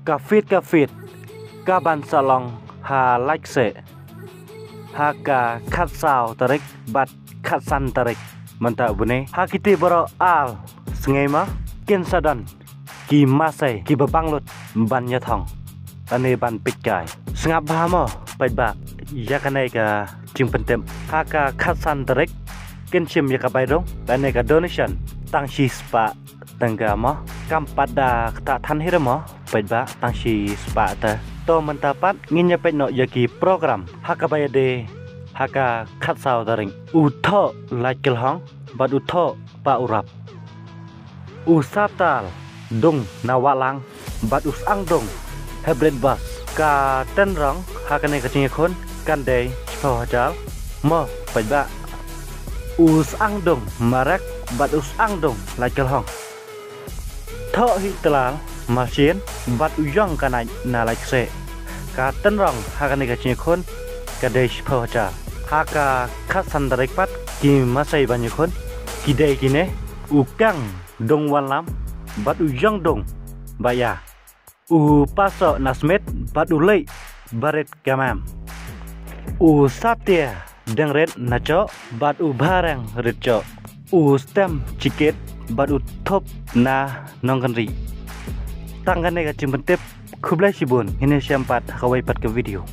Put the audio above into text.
kafit kaban salong ha laikse haka khatsao tarik bat khatsan tarik manta bune hakiti boro al sngema kensadan ki masai ki babanglut banya thong ane ban pikai sngap bhamo paiba yakane ka jingpentem haka khatsan tarik kenchim yakabai dong ane ka donation tangshi spa tanggama kampada ta than hiramo paiba tangshi spa ta to mentapat nginya no yaki program hakabayade haka khatsao daring utho laikil hong bad utho pa urap usaptal dung nawalang bad usang dung hybrid bus ka tenrong hakane kacing khon kande chhajal mo paiba usang dung marak bad usang dung laikil hong tho hitlal machine bat uyong kanai na laikse ka tenrong hakane kacing khon kade chhajal haka khatsan darik pat ki masai banyu khon kidai kine ukang dong walam bat uyong dong baya u paso nasmet bat ulei baret gamam u saptia dengret nacho bat u barang ritcho u stem chiket bat u top na nongkanri tanggane ka cimpentep kublai sibun ini siampat kawai pat ke video